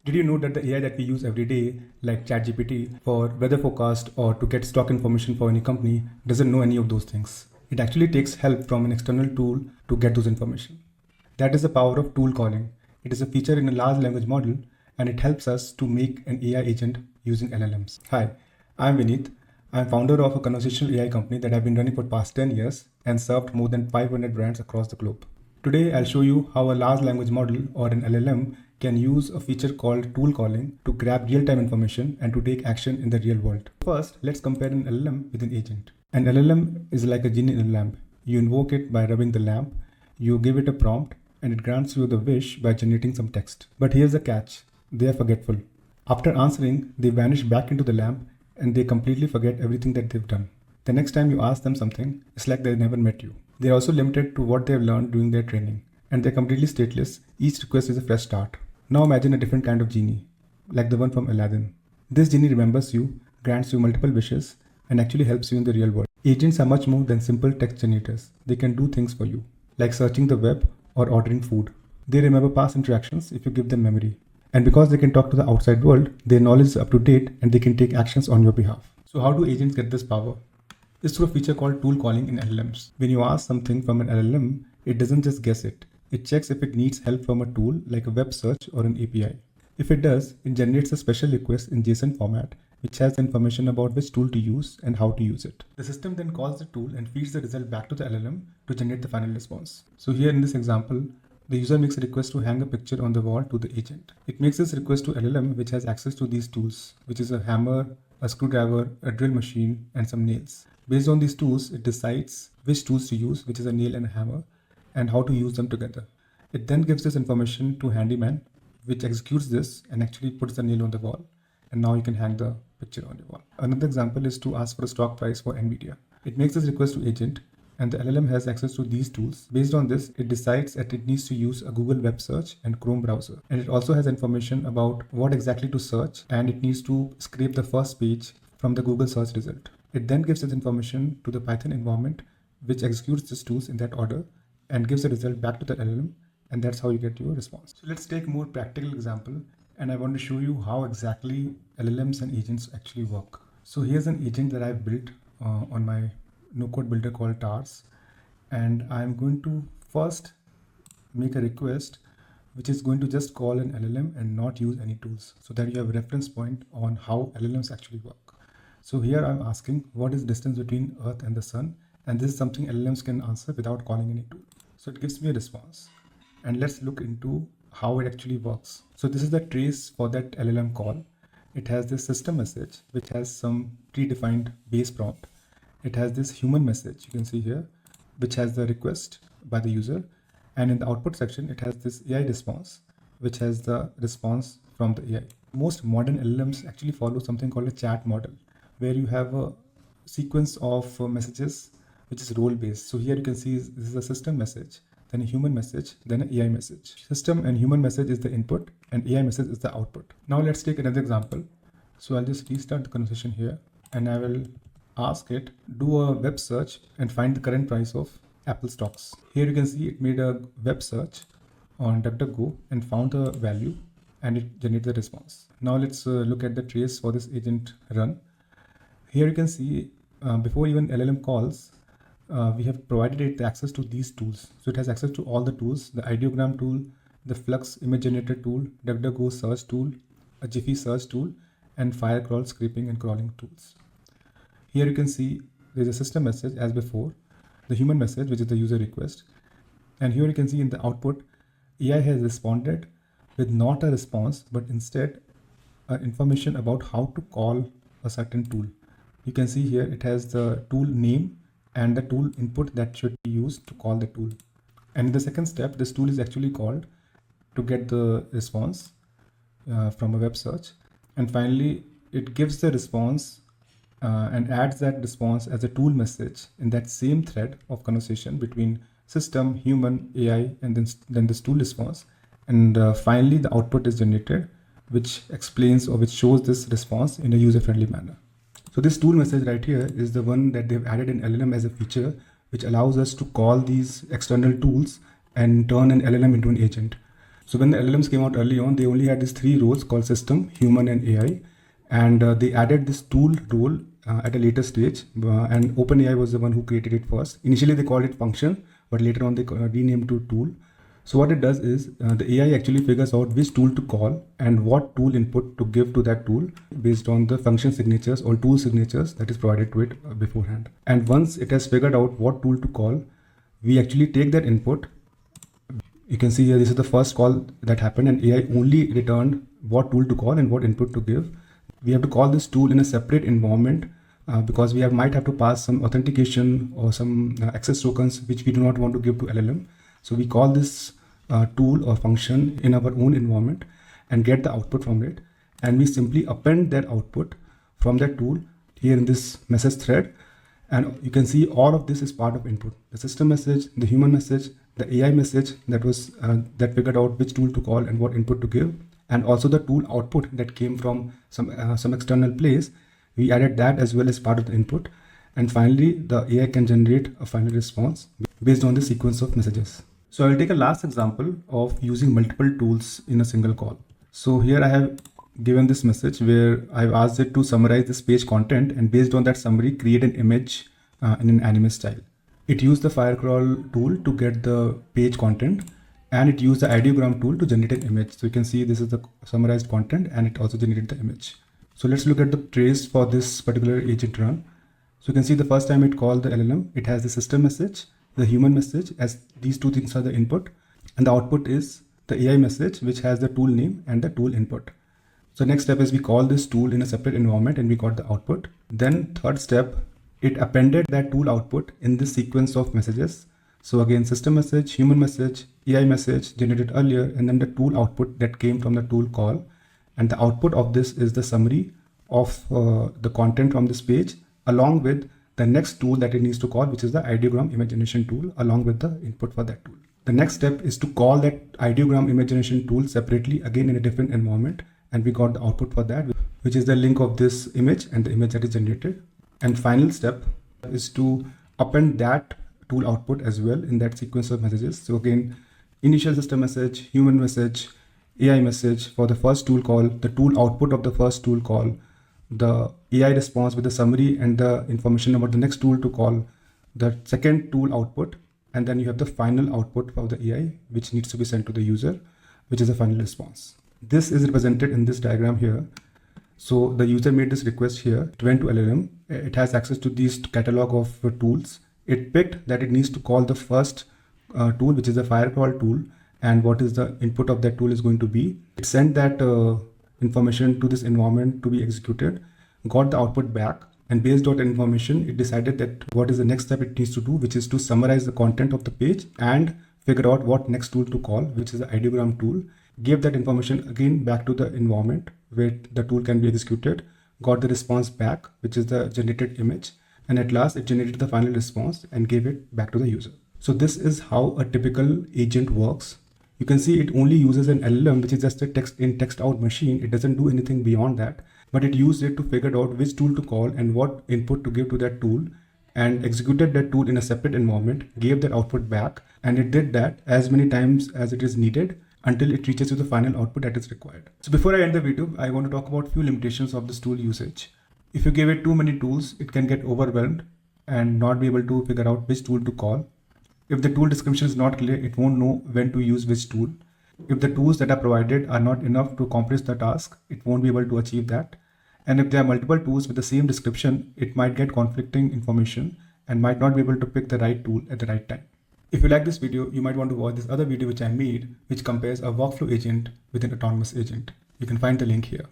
Did you know that the AI that we use every day, like ChatGPT for weather forecast or to get stock information for any company, doesn't know any of those things? It actually takes help from an external tool to get those information. That is the power of tool calling. It is a feature in a large language model and it helps us to make an AI agent using LLMs. Hi, I'm Vineet. I'm founder of a conversational AI company that I've been running for the past 10 years and served more than 500 brands across the globe. Today, I'll show you how a large language model or an LLM can use a feature called tool calling to grab real-time information and to take action in the real world. First, let's compare an LLM with an agent. An LLM is like a genie in a lamp. You invoke it by rubbing the lamp, you give it a prompt, and it grants you the wish by generating some text. But here's the catch. They are forgetful. After answering, they vanish back into the lamp and they completely forget everything that they've done. The next time you ask them something, it's like they never met you. They're also limited to what they've learned during their training, and they're completely stateless. Each request is a fresh start. Now imagine a different kind of genie, like the one from Aladdin. This genie remembers you, grants you multiple wishes, and actually helps you in the real world. Agents are much more than simple text generators. They can do things for you, like searching the web or ordering food. They remember past interactions if you give them memory. And because they can talk to the outside world, their knowledge is up to date and they can take actions on your behalf. So how do agents get this power? It's through a feature called tool calling in LLMs. When you ask something from an LLM, it doesn't just guess it. It checks if it needs help from a tool like a web search or an API. If it does, it generates a special request in JSON format, which has information about which tool to use and how to use it. The system then calls the tool and feeds the result back to the LLM to generate the final response. So here in this example, the user makes a request to hang a picture on the wall to the agent. It makes this request to LLM, which has access to these tools, which is a hammer, a screwdriver, a drill machine, and some nails. Based on these tools, it decides which tools to use, which is a nail and a hammer, and how to use them together. It then gives this information to handyman, which executes this and actually puts the nail on the wall. And now you can hang the picture on your wall. Another example is to ask for a stock price for NVIDIA. It makes this request to agent, and the LLM has access to these tools. Based on this, it decides that it needs to use a Google web search and Chrome browser. And it also has information about what exactly to search, and it needs to scrape the first page from the Google search result. It then gives this information to the Python environment, which executes these tools in that order and gives the result back to the LLM, and that's how you get your response. So let's take a more practical example, and I want to show you how exactly LLMs and agents actually work. So here's an agent that I've built on my no-code builder called TARS, and I'm going to first make a request which is going to just call an LLM and not use any tools, so that you have a reference point on how LLMs actually work. So here I'm asking what is distance between Earth and the Sun, and this is something LLMs can answer without calling any tool. So it gives me a response, and let's look into how it actually works. So this is the trace for that LLM call. It has this system message which has some predefined base prompt. It has this human message, you can see here, which has the request by the user, and in the output section it has this AI response which has the response from the AI. Most modern LLMs actually follow something called a chat model, where you have a sequence of messages which is role based. So here you can see this is a system message, then a human message, then an AI message. System and human message is the input and AI message is the output. Now let's take another example. So I'll just restart the conversation here and I will ask it, do a web search and find the current price of Apple stocks. Here you can see it made a web search on DuckDuckGo and found the value and it generated the response. Now let's look at the trace for this agent run. Here you can see before even LLM calls, we have provided it the access to these tools. So it has access to all the tools, the ideogram tool, the Flux image generator tool, DuckDuckGo search tool, a Jiffy search tool, and Firecrawl scraping and crawling tools. Here you can see there's a system message as before, the human message, which is the user request. And here you can see in the output, AI has responded with not a response, but instead information about how to call a certain tool. You can see here it has the tool name and the tool input that should be used to call the tool. And in the second step, this tool is actually called to get the response from a web search. And finally, it gives the response and adds that response as a tool message in that same thread of conversation between system, human, AI, and then this tool response. And finally, the output is generated, which explains or which shows this response in a user-friendly manner. So this tool message right here is the one that they've added in LLM as a feature, which allows us to call these external tools and turn an LLM into an agent. So when the LLMs came out early on, they only had these three roles called system, human, and AI. And they added this tool role at a later stage. And OpenAI was the one who created it first. Initially, they called it function, but later on they renamed to tool. So what it does is the AI actually figures out which tool to call and what tool input to give to that tool based on the function signatures or tool signatures that is provided to it beforehand. And once it has figured out what tool to call, we actually take that input. You can see here, this is the first call that happened, and AI only returned what tool to call and what input to give. We have to call this tool in a separate environment because we might have to pass some authentication or some access tokens which we do not want to give to LLM. So we call this tool or function in our own environment and get the output from it. And we simply append that output from that tool here in this message thread. And you can see all of this is part of input. The system message, the human message, the AI message that was that figured out which tool to call and what input to give, and also the tool output that came from some external place. We added that as well as part of the input. And finally, the AI can generate a final response based on the sequence of messages. So I will take a last example of using multiple tools in a single call. So here I have given this message where I've asked it to summarize this page content, and based on that summary, create an image in an anime style. It used the firecrawl tool to get the page content, and it used the ideogram tool to generate an image. So you can see this is the summarized content, and it also generated the image. So let's look at the trace for this particular agent run. So you can see the first time it called the LLM, it has the system message, the human message, as these two things are the input, and the output is the AI message, which has the tool name and the tool input. So next step is we call this tool in a separate environment and we got the output. Then third step, it appended that tool output in this sequence of messages. So again, system message, human message, AI message generated earlier, and then the tool output that came from the tool call. And the output of this is the summary of the content from this page, along with the next tool that it needs to call, which is the ideogram imagination tool, along with the input for that tool. The next step is to call that ideogram imagination tool separately, again in a different environment, and we got the output for that, which is the link of this image and the image that is generated. And final step is to append that tool output as well in that sequence of messages. So again, initial system message, human message, AI message for the first tool call, the tool output of the first tool call, the AI response with the summary and the information about the next tool to call, the second tool output, and then you have the final output of the AI, which needs to be sent to the user, which is a final response. This is represented in this diagram here. So the user made this request here, it went to LLM, it has access to this catalog of tools. It picked that it needs to call the first tool, which is the firecrawl tool, and what is the input of that tool is going to be. It sent that information to this environment to be executed, got the output back, and based on that information, it decided that what is the next step it needs to do, which is to summarize the content of the page and figure out what next tool to call, which is the ideogram tool. Gave that information again back to the environment where the tool can be executed, got the response back, which is the generated image, and at last it generated the final response and gave it back to the user. So this is how a typical agent works. You can see it only uses an LLM, which is just a text in text out machine. It doesn't do anything beyond that, but it used it to figure out which tool to call and what input to give to that tool, and executed that tool in a separate environment, gave that output back, and it did that as many times as it is needed until it reaches to the final output that is required. So before I end the video, I want to talk about few limitations of this tool usage. If you give it too many tools, it can get overwhelmed and not be able to figure out which tool to call. If the tool description is not clear, it won't know when to use which tool. If the tools that are provided are not enough to accomplish the task, it won't be able to achieve that. And if there are multiple tools with the same description, it might get conflicting information and might not be able to pick the right tool at the right time. If you like this video, you might want to watch this other video which I made, which compares a workflow agent with an autonomous agent. You can find the link here.